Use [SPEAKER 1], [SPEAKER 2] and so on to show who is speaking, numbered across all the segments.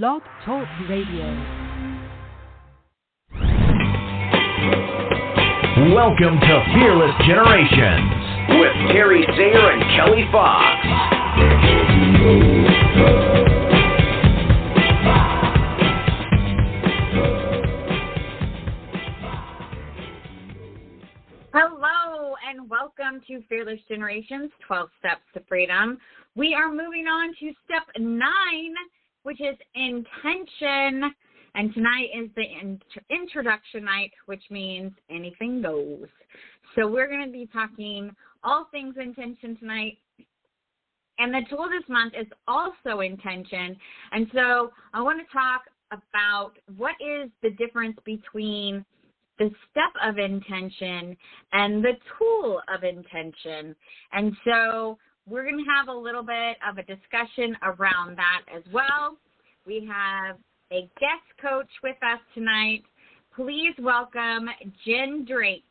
[SPEAKER 1] Blog Talk Radio.
[SPEAKER 2] Welcome to Fearless Generations with Terry Zayer and Kelly Fox.
[SPEAKER 3] Hello and welcome to Fearless Generations, 12 Steps to Freedom. We are moving on to step 9, which is intention. And tonight is the introduction night, which means anything goes. So we're going to be talking all things intention tonight. And the tool this month is also intention. And so I want to talk about what is the difference between the step of intention and the tool of intention. And so we're going to have a little bit of a discussion around that as well. We have a guest coach with us tonight. Please welcome Jenn Drakes.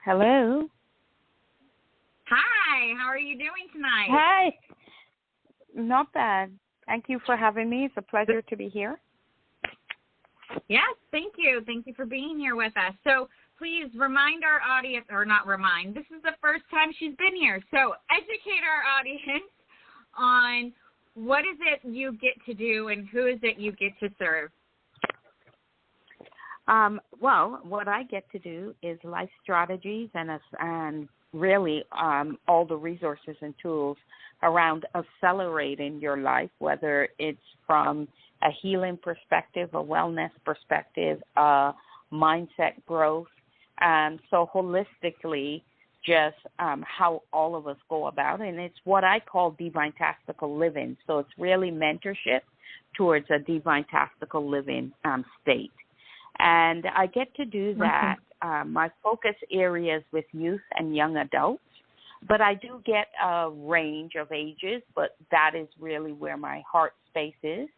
[SPEAKER 4] Hello.
[SPEAKER 3] Hi, how are you doing tonight?
[SPEAKER 4] Hi. Not bad. Thank you for having me. It's a pleasure to be here.
[SPEAKER 3] Yes, thank you. Thank you for being here with us. So please remind our audience, or not remind, this is the first time she's been here. So educate our audience on what is it you get to do and who is it you get to serve?
[SPEAKER 4] Well, what I get to do is life strategies and really all the resources and tools around accelerating your life, whether it's from a healing perspective, a wellness perspective, mindset growth. So holistically, just how all of us go about it. And it's what I call divine-tastical living. So it's really mentorship towards a divine-tastical living state. And I get to do that. My focus areas with youth and young adults, but I do get a range of ages, but that is really where my heart space is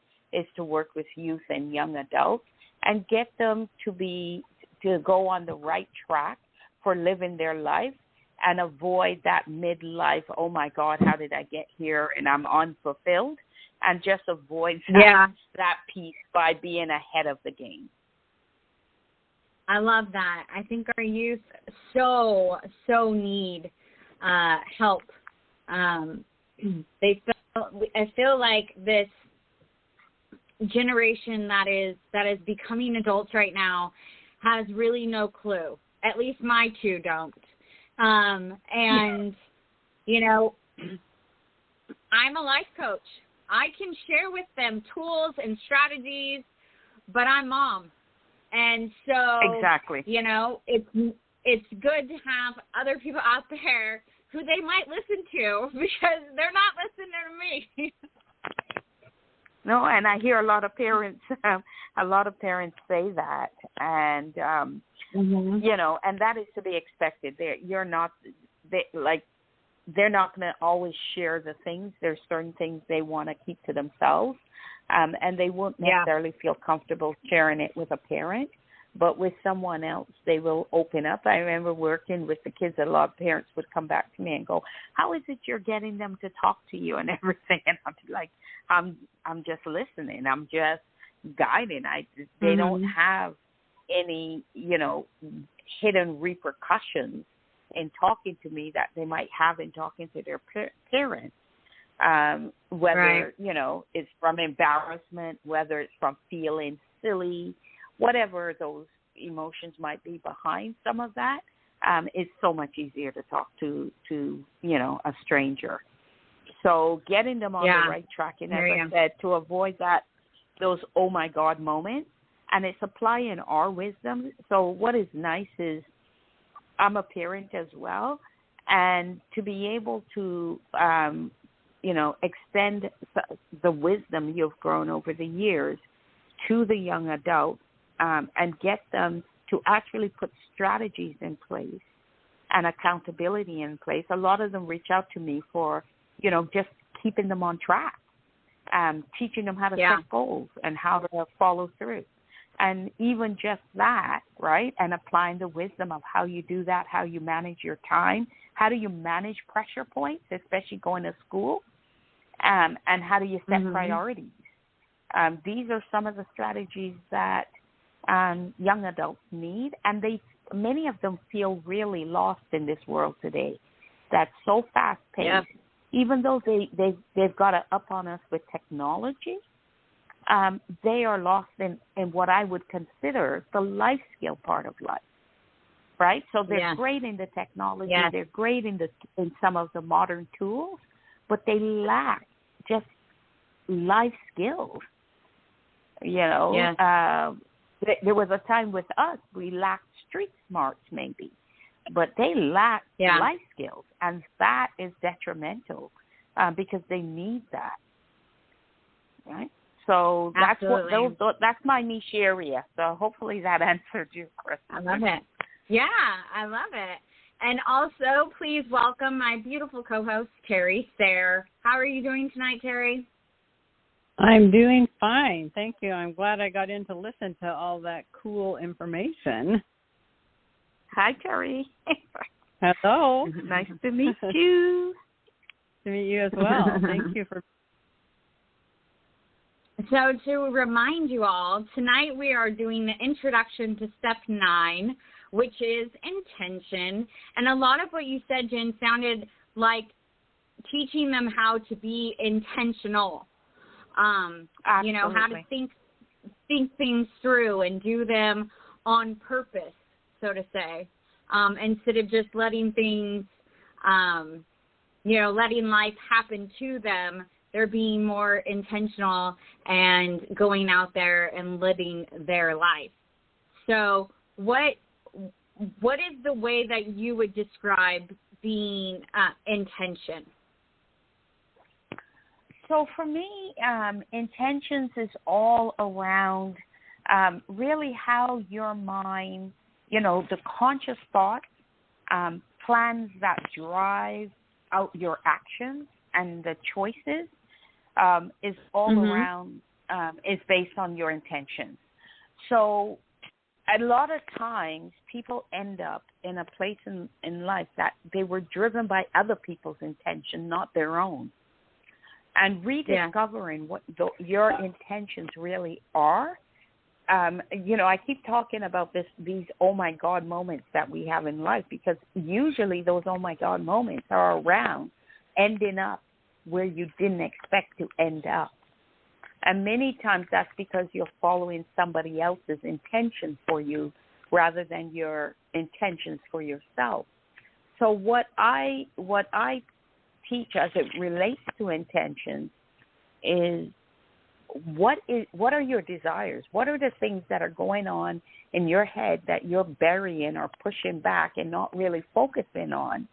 [SPEAKER 4] to work with youth and young adults and get them to go on the right track for living their life and avoid that midlife, oh my God, how did I get here and I'm unfulfilled, and just avoid that piece by being ahead of the game.
[SPEAKER 3] I love that. I think our youth so need help. I feel like this generation that is becoming adults right now has really no clue. At least my two don't. And, you know, I'm a life coach. I can share with them tools and strategies, but I'm mom. And so,
[SPEAKER 4] exactly.
[SPEAKER 3] You know, it's good to have other people out there who they might listen to because they're not listening to me.
[SPEAKER 4] No, and I hear a lot of parents say that, and you know, and that is to be expected. They're not going to always share the things. There's certain things they want to keep to themselves, and they won't necessarily feel comfortable sharing it with a parent. But with someone else, they will open up. I remember working with the kids. A lot of parents would come back to me and go, "How is it you're getting them to talk to you and everything?" And I'm like, "I'm just listening. I'm just guiding. They don't have any, you know, hidden repercussions in talking to me that they might have in talking to their parents. Whether you know it's from embarrassment, whether it's from feeling silly." Whatever those emotions might be behind some of that, it's so much easier to talk to you know, a stranger. So getting them on the right track, and as I said, to avoid those oh my God moments, and it's applying our wisdom. So what is nice is I'm a parent as well, and to be able to you know, extend the wisdom you've grown over the years to the young adults. And get them to actually put strategies in place and accountability in place. A lot of them reach out to me for, you know, just keeping them on track, teaching them how to set goals and how to follow through. And even just that, right, and applying the wisdom of how you do that, how you manage your time, how do you manage pressure points, especially going to school, And how do you set priorities? These are some of the strategies that young adults need, and many of them feel really lost in this world today. That's so fast-paced.
[SPEAKER 3] Yep.
[SPEAKER 4] Even though they've got it up on us with technology, they are lost in what I would consider the life skill part of life, right? So they're great in the technology, they're great in some of the modern tools, but they lack just life skills. There was a time with us we lacked street smarts maybe, but they lack life skills, and that is detrimental because they need that, right? So that's that's my niche area. So hopefully that answered your question.
[SPEAKER 3] I love it. Yeah, I love it. And also, please welcome my beautiful co-host, Terry Sayre. How are you doing tonight, Terry?
[SPEAKER 1] I'm doing fine. Thank you. I'm glad I got in to listen to all that cool information.
[SPEAKER 4] Hi, Terry.
[SPEAKER 1] Hello.
[SPEAKER 4] Nice to meet you.
[SPEAKER 1] To meet you as well. Thank you for.
[SPEAKER 3] So to remind you all, tonight we are doing the introduction to step 9, which is intention. And a lot of what you said, Jen, sounded like teaching them how to be intentional. How to think things through and do them on purpose, so to say, instead of just letting things, letting life happen to them. They're being more intentional and going out there and living their life. So what is the way that you would describe being intention?
[SPEAKER 4] So for me, intentions is all around really how your mind, the conscious thoughts, plans that drive out your actions and the choices is all around, is based on your intentions. So a lot of times people end up in a place in life that they were driven by other people's intention, not their own. And rediscovering what your intentions really are. I keep talking about these oh my God moments that we have in life, because usually those oh my God moments are around ending up where you didn't expect to end up. And many times that's because you're following somebody else's intention for you rather than your intentions for yourself. So what I teach as it relates to intentions is what are your desires? What are the things that are going on in your head that you're burying or pushing back and not really focusing on?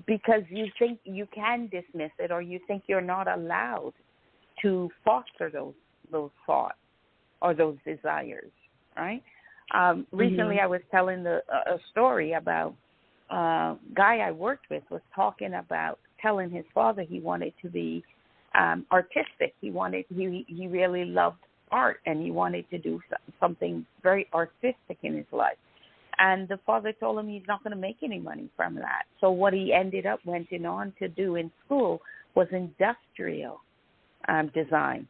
[SPEAKER 4] Because you think you can dismiss it, or you think you're not allowed to foster those thoughts or those desires, right? Recently I was telling a story about a guy I worked with was talking about telling his father he wanted to be artistic. He really loved art, and he wanted to do something very artistic in his life. And the father told him he's not going to make any money from that. So what he ended up went on to do in school was industrial design,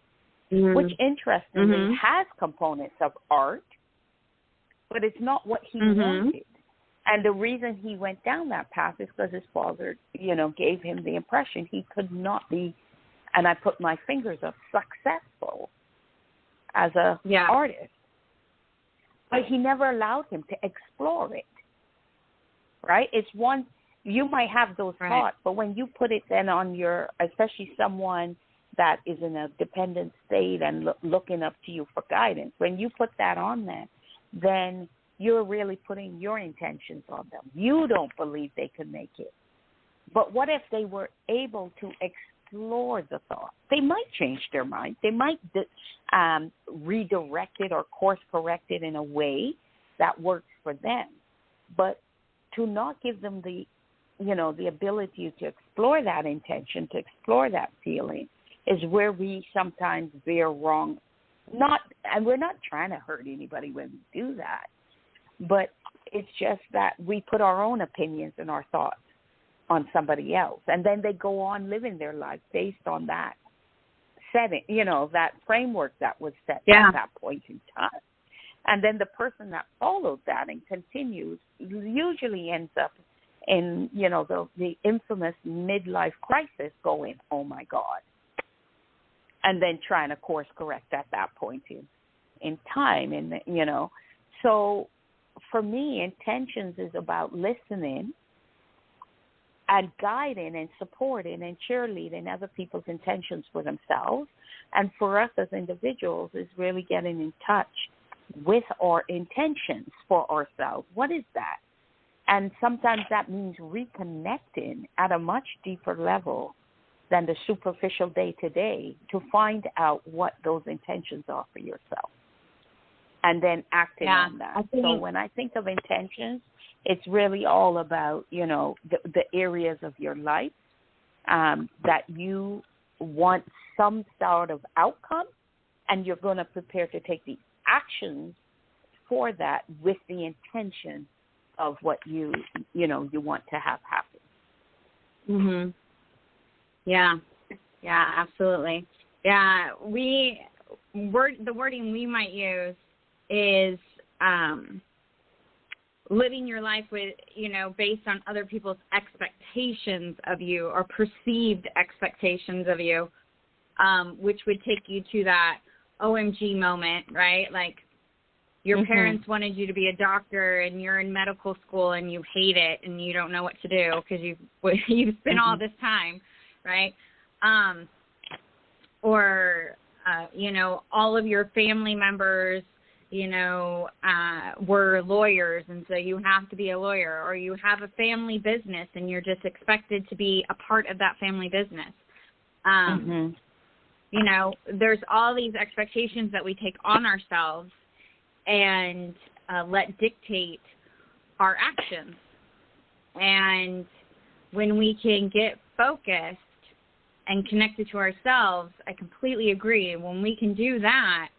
[SPEAKER 4] which interestingly has components of art, but it's not what he wanted. And the reason he went down that path is because his father, gave him the impression he could not be, and I put my fingers up, successful as a artist. But he never allowed him to explore it, right? It's one, you might have those thoughts, but when you put it then on especially someone that is in a dependent state and looking up to you for guidance, when you put that on them, then you're really putting your intentions on them. You don't believe they could make it. But what if they were able to explore the thought? They might change their mind. They might redirect it or course correct it in a way that works for them. But to not give them the ability to explore that intention, to explore that feeling, is where we sometimes veer wrong. And we're not trying to hurt anybody when we do that. But it's just that we put our own opinions and our thoughts on somebody else. And then they go on living their life based on that setting, that framework that was set at that point in time. And then the person that follows that and continues usually ends up in, the infamous midlife crisis going, oh, my God. And then trying to course correct at that point in time. And, so for me, intentions is about listening and guiding and supporting and cheerleading other people's intentions for themselves. And for us as individuals is really getting in touch with our intentions for ourselves. What is that? And sometimes that means reconnecting at a much deeper level than the superficial day-to-day to find out what those intentions are for yourself and then acting on that. So when I think of intentions, it's really all about, the areas of your life that you want some sort of outcome, and you're going to prepare to take the actions for that with the intention of what you want to have happen.
[SPEAKER 3] Mhm. Yeah. Yeah, absolutely. Yeah, the wording we might use is living your life with, based on other people's expectations of you or perceived expectations of you, which would take you to that OMG moment, right? Like your parents wanted you to be a doctor and you're in medical school and you hate it and you don't know what to do because you've spent all this time, right? Or all of your family members, were lawyers, and so you have to be a lawyer, or you have a family business and you're just expected to be a part of that family business. There's all these expectations that we take on ourselves and let dictate our actions. And when we can get focused and connected to ourselves, I completely agree. When we can do that,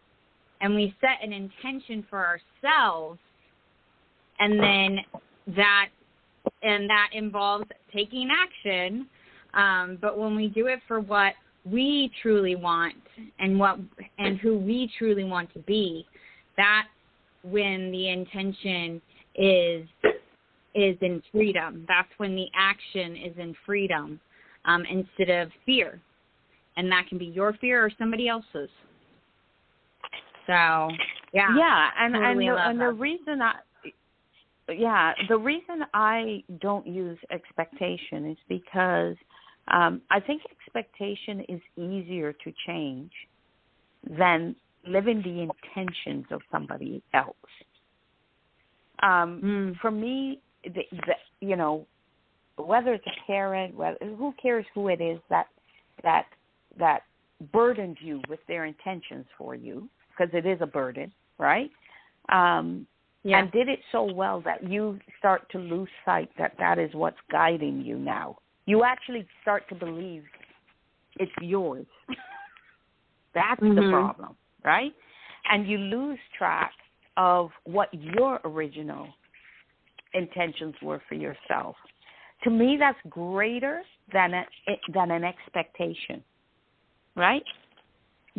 [SPEAKER 3] and we set an intention for ourselves, and then that involves taking action. But when we do it for what we truly want and who we truly want to be, that's when the intention is in freedom. That's when the action is in freedom, instead of fear. And that can be your fear or somebody else's. So,
[SPEAKER 4] and
[SPEAKER 3] totally
[SPEAKER 4] the reason I don't use expectation is because I think expectation is easier to change than living the intentions of somebody else. For me, whether it's a parent, who cares who it is that burdened you with their intentions for you, because it is a burden, right? And did it so well that you start to lose sight that is what's guiding you now. You actually start to believe it's yours. That's the problem, right? And you lose track of what your original intentions were for yourself. To me, that's greater than an expectation, right?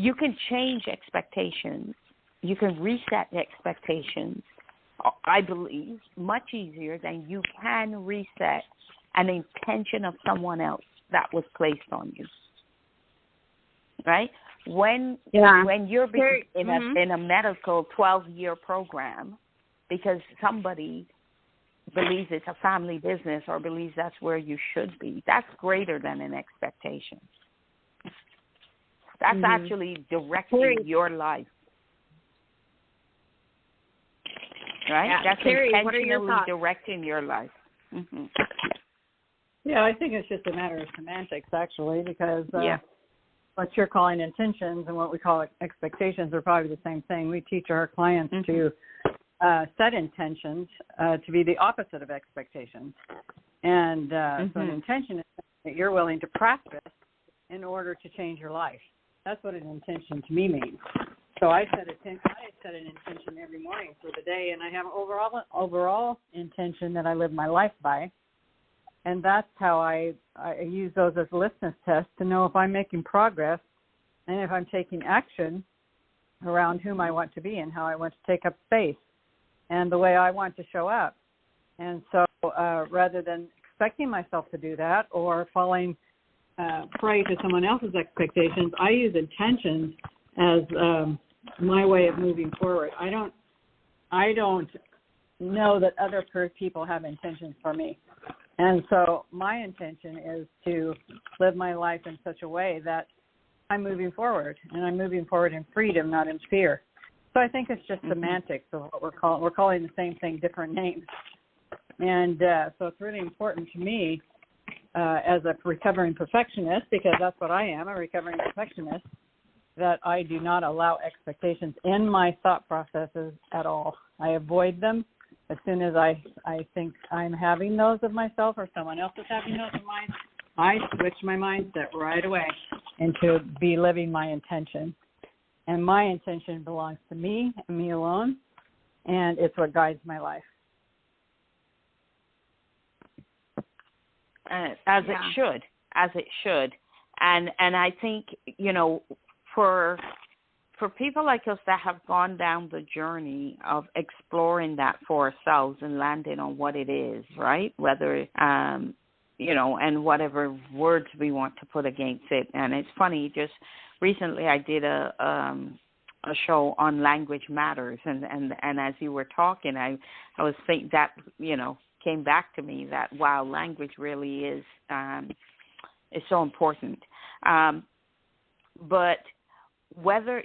[SPEAKER 4] You can change expectations. You can reset expectations, I believe, much easier than you can reset an intention of someone else that was placed on you. Right? When you're in a medical 12-year program because somebody believes it's a family business or believes that's where you should be, that's greater than an expectation. That's actually directing your life. Right?
[SPEAKER 3] Yeah.
[SPEAKER 4] That's
[SPEAKER 3] Carrie,
[SPEAKER 4] intentionally
[SPEAKER 3] what are your thoughts?
[SPEAKER 4] directing your life.
[SPEAKER 1] Yeah, I think it's just a matter of semantics, actually, because what you're calling intentions and what we call expectations are probably the same thing. We teach our clients to set intentions to be the opposite of expectations. And so an intention is that you're willing to practice in order to change your life. That's what an intention to me means. So I set an intention every morning for the day, and I have an overall intention that I live my life by. And that's how I use those as litmus tests to know if I'm making progress and if I'm taking action around whom I want to be and how I want to take up space and the way I want to show up. And so rather than expecting myself to do that or falling prey to someone else's expectations, I use intentions as my way of moving forward. I don't know that other people have intentions for me. And so my intention is to live my life in such a way that I'm moving forward, and I'm moving forward in freedom, not in fear. So I think it's just semantics of what we're calling. We're calling the same thing different names. And so it's really important to me as a recovering perfectionist, because that's what I am, a recovering perfectionist, that I do not allow expectations in my thought processes at all. I avoid them. As soon as I think I'm having those of myself or someone else is having those of mine, I switch my mindset right away into be living my intention. And my intention belongs to me and me alone, and it's what guides my life.
[SPEAKER 4] As it should. And I think, for people like us that have gone down the journey of exploring that for ourselves and landing on what it is, right? Whether, and whatever words we want to put against it. And it's funny, just recently I did a show on language matters. And as you were talking, I was thinking that, came back to me that, wow, language really is so important. But whether,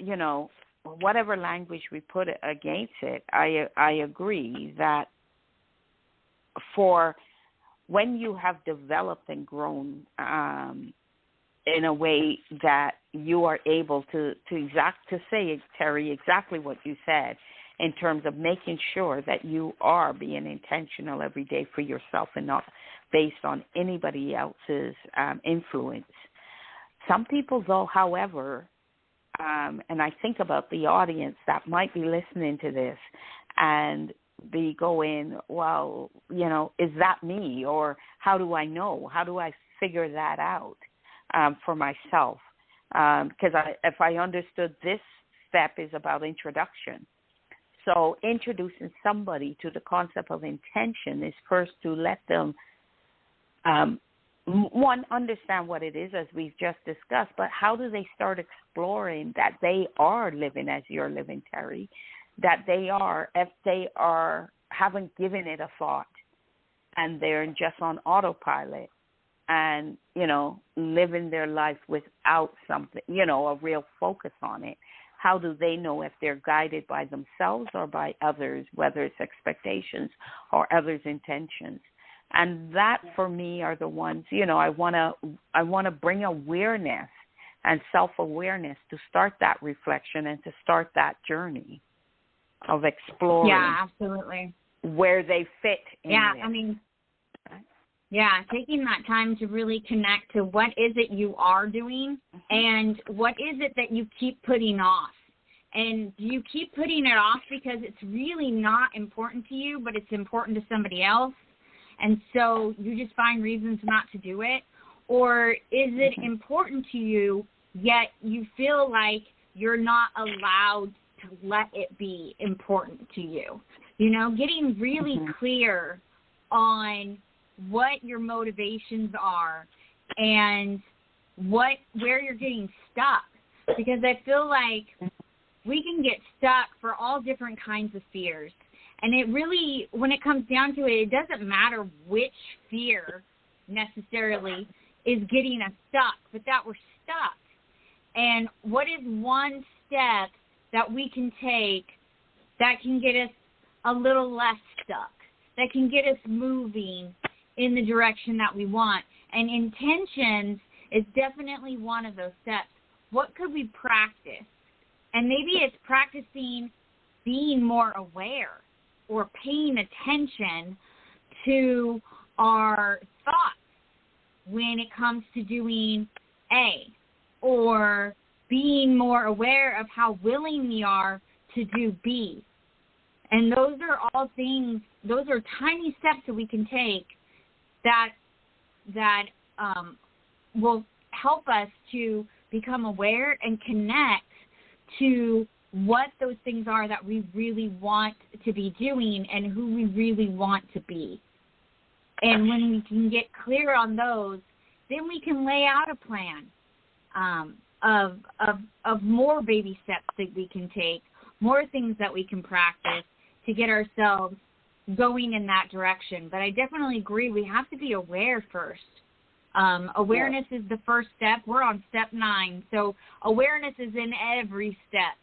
[SPEAKER 4] whatever language we put against it, I agree that for when you have developed and grown in a way that you are able to say, Terry, exactly what you said, in terms of making sure that you are being intentional every day for yourself and not based on anybody else's influence. Some people, though, however, and I think about the audience that might be listening to this and be going, well, is that me? Or how do I know? How do I figure that out for myself? Because if I understood this step is about introduction. So introducing somebody to the concept of intention is first to let them, one, understand what it is, as we've just discussed, but how do they start exploring that they are living as you're living, Terry, that they are, if they haven't given it a thought and they're just on autopilot and, living their life without something, a real focus on it. How do they know if they're guided by themselves or by others, whether it's expectations or others' intentions? And that, for me, are the ones, I want to bring awareness and self-awareness to start that reflection and to start that journey of exploring.
[SPEAKER 3] Yeah, absolutely.
[SPEAKER 4] Where they fit in this.
[SPEAKER 3] Taking that time to really connect to what is it you are doing and what is it that you keep putting off. And do you keep putting it off because it's really not important to you, but it's important to somebody else? And so you just find reasons not to do it? Or is it important to you, yet you feel like you're not allowed to let it be important to you? Getting really clear on what your motivations are and where you're getting stuck. Because I feel like we can get stuck for all different kinds of fears. And it really, when it comes down to it, it doesn't matter which fear necessarily is getting us stuck, but that we're stuck. And what is one step that we can take that can get us a little less stuck, that can get us moving in the direction that we want? And intentions is definitely one of those steps. What could we practice? And maybe it's practicing being more aware or paying attention to our thoughts when it comes to doing A, or being more aware of how willing we are to do B. And those are all things, those are tiny steps that we can take that that will help us to become aware and connect to what those things are that we really want to be doing and who we really want to be. And when we can get clear on those, then we can lay out a plan of more baby steps that we can take, more things that we can practice to get ourselves going in that direction. But I definitely agree, we have to be aware first. Awareness is the first step. We're on step 9, so awareness is in every step.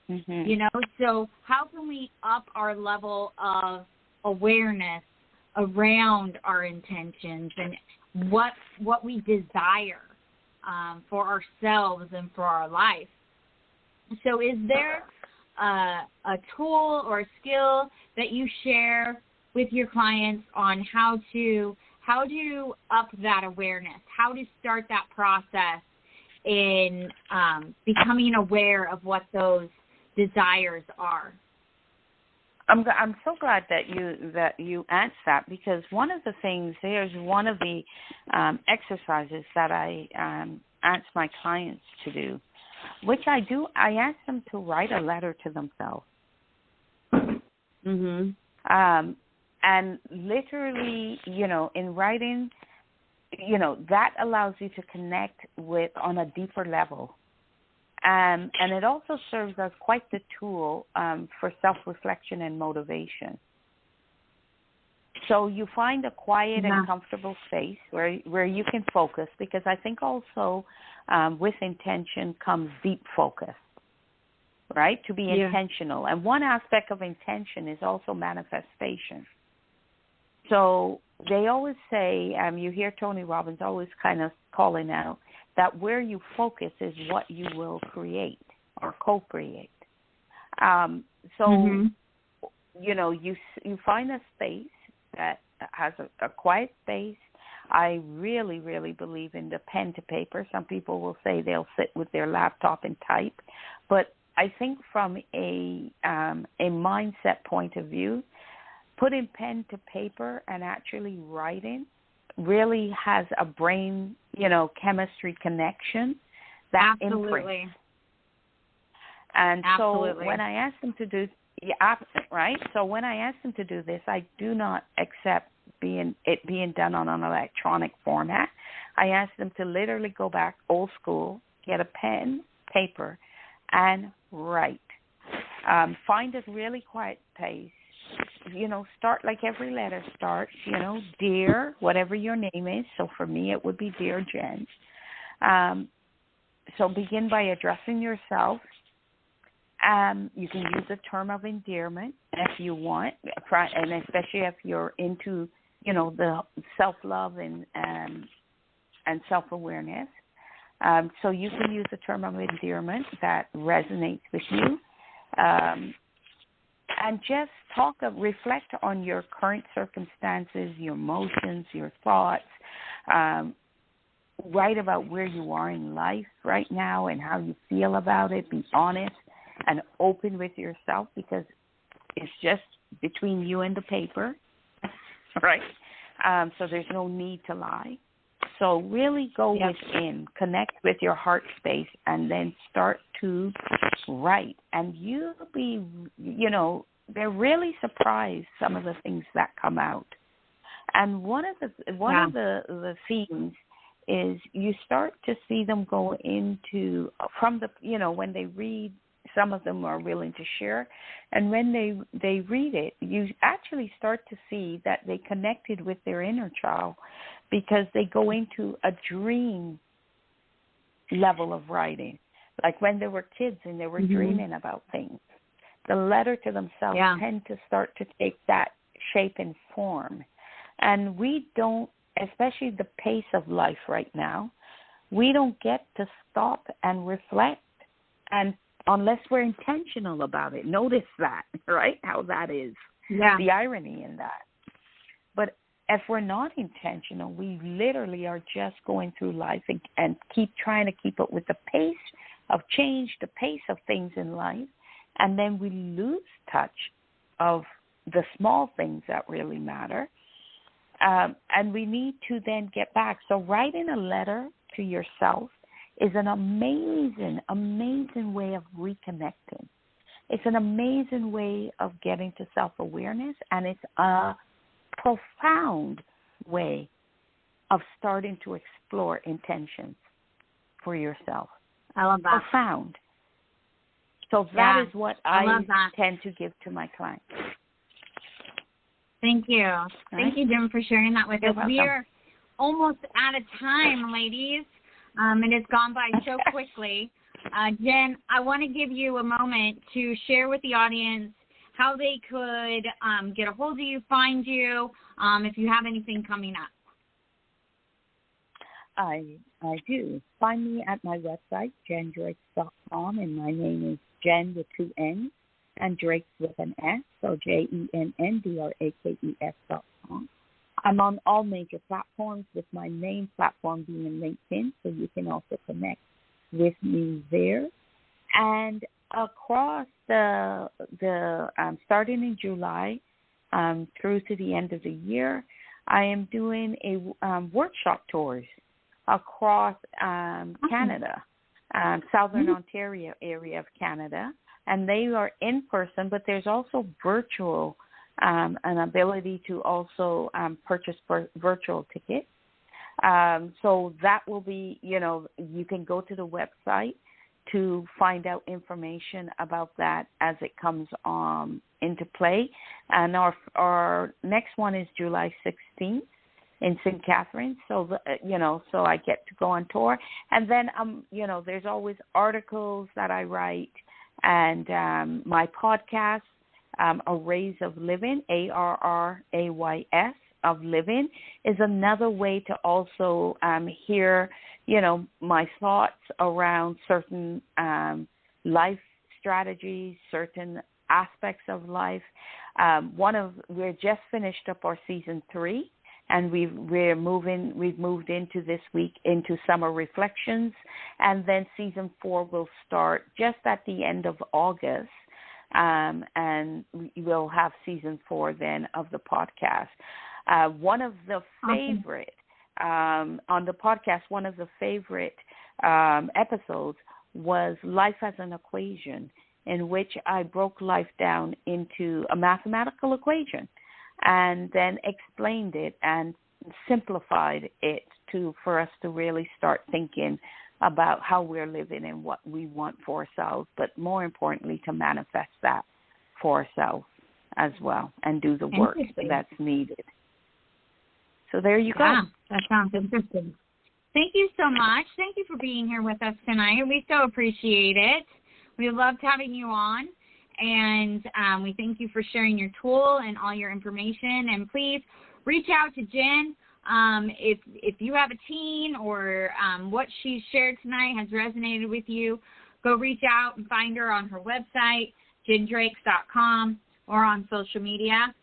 [SPEAKER 3] You know, so how can we up our level of awareness around our intentions and what we desire for ourselves and for our life? So is there a tool or a skill that you share with your clients on how to up that awareness, how to start that process in becoming aware of what those desires are?
[SPEAKER 4] I'm so glad that you asked that, because one of the things, there's one of the exercises that I ask my clients to do, which I ask them to write a letter to themselves. And literally, you know, in writing, you know, that allows you to connect with on a deeper level. And it also serves as quite the tool for self-reflection and motivation. So you find a quiet and comfortable space where you can focus, because I think also with intention comes deep focus, right? To be intentional. And one aspect of intention is also manifestation. So they always say, you hear Tony Robbins always kind of calling out, that where you focus is what you will create or co-create. You know, you find a space that has a quiet space. I really, really believe in the pen to paper. Some people will say they'll sit with their laptop and type. But I think from a mindset point of view, putting pen to paper and actually writing really has a brain, you know, chemistry connection that imprints. And so when I ask them to do, right? So when I ask them to do this, I do not accept it being done on an electronic format. I ask them to literally go back old school, get a pen, paper, and write. Find a really quiet place. You know, start like every letter starts, you know, dear, whatever your name is. So for me, it would be Dear Jen. So begin by addressing yourself. You can use a term of endearment if you want, and especially if you're into, you know, the self-love and self-awareness. So you can use a term of endearment that resonates with you. And just reflect on your current circumstances, your emotions, your thoughts. Write about where you are in life right now and how you feel about it. Be honest and open with yourself, because it's just between you and the paper, right? So there's no need to lie. So really go within, connect with your heart space, and then start to write. And you'll be, you know, they're really surprised some of the things that come out. And one of the themes is you start to see them go into, from the, you know, when they read, some of them are willing to share, and when they read it, you actually start to see that they connected with their inner child, because they go into a dream level of writing, like when they were kids and they were dreaming about things. The letter to themselves tend to start to take that shape and form. And we don't, especially the pace of life right now, we don't get to stop and reflect, and unless we're intentional about it. Notice that, right? How that is. Yeah. The irony in that. But if we're not intentional, we literally are just going through life and keep trying to keep up with the pace of change, the pace of things in life, and then we lose touch of the small things that really matter. And we need to then get back. So writing a letter to yourself is an amazing, amazing way of reconnecting. It's an amazing way of getting to self-awareness, and it's a profound way of starting to explore intentions for yourself.
[SPEAKER 3] I love that.
[SPEAKER 4] Profound. So that is what I tend to give to my clients.
[SPEAKER 3] Thank you.
[SPEAKER 4] All
[SPEAKER 3] Thank you, Jen, for sharing that with us. We are almost out of time, ladies. It has gone by so quickly. Jen, I want to give you a moment to share with the audience how they could get a hold of you, find you, if you have anything coming up.
[SPEAKER 4] I do. Find me at my website, jenndrakes.com, and my name is Jenn with 2 N's and Drakes with an S, so JENNDRAKES.com. I'm on all major platforms, with my main platform being LinkedIn, so you can also connect with me there. And across the starting in July through to the end of the year, I am doing a workshop tours across Canada, Southern Ontario area of Canada, and they are in person, but there's also virtual, an ability to also purchase virtual tickets. So that will be, you can go to the website to find out information about that as it comes into play. And our next one is July 16th in St. Catharines. So, so I get to go on tour. And then, there's always articles that I write, and my podcast, Arrays of Living, ARRAYS of Living, is another way to also hear, my thoughts around certain life strategies, certain aspects of life. We're just finished up our season 3, and we've moved into this week into summer reflections, and then season 4 will start just at the end of August. And we'll have season 4 then of the podcast. One of the favorite on the podcast, one of the favorite episodes was Life as an Equation, in which I broke life down into a mathematical equation and then explained it and simplified it for us to really start thinking about how we're living and what we want for ourselves, but more importantly, to manifest that for ourselves as well and do the work that's needed. So there you go.
[SPEAKER 3] That sounds interesting. Thank you so much. Thank you for being here with us tonight. We so appreciate it. We loved having you on, and we thank you for sharing your tool and all your information. And please reach out to Jen. If you have a teen or what she shared tonight has resonated with you, go reach out and find her on her website, jenndrakes.com, or on social media.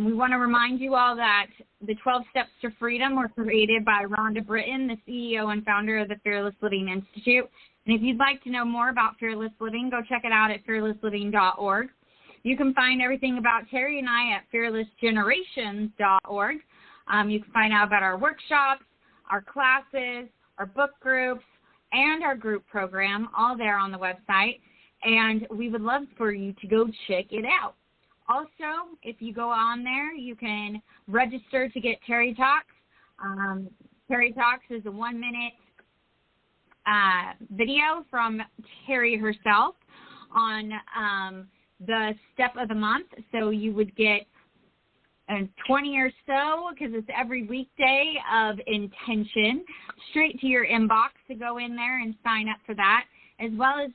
[SPEAKER 3] We want to remind you all that the 12 Steps to Freedom were created by Rhonda Britton, the CEO and founder of the Fearless Living Institute. And if you'd like to know more about Fearless Living, go check it out at fearlessliving.org. You can find everything about Terry and I at fearlessgenerations.org. You can find out about our workshops, our classes, our book groups, and our group program, all there on the website. And we would love for you to go check it out. Also, if you go on there, you can register to get Terry Talks. Terry Talks is a 1-minute video from Terry herself on the step of the month. So you would get 20 or so, because it's every weekday, of intention straight to your inbox to go in there and sign up for that, as well as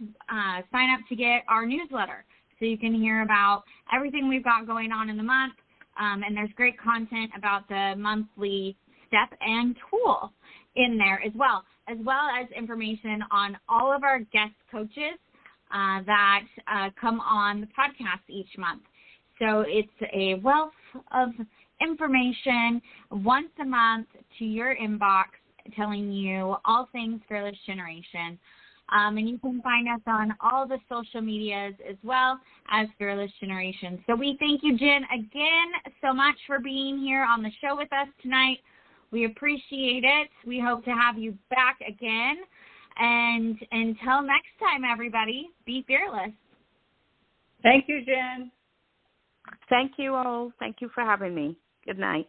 [SPEAKER 3] sign up to get our newsletter. So you can hear about everything we've got going on in the month, and there's great content about the monthly step and tool in there as well as information on all of our guest coaches that come on the podcast each month. So it's a wealth of information once a month to your inbox, telling you all things Fearless Generation. And you can find us on all the social medias as well as Fearless Generations. So we thank you, Jenn, again so much for being here on the show with us tonight. We appreciate it. We hope to have you back again. And until next time, everybody, be fearless.
[SPEAKER 1] Thank you, Jenn.
[SPEAKER 4] Thank you all. Thank you for having me. Good night.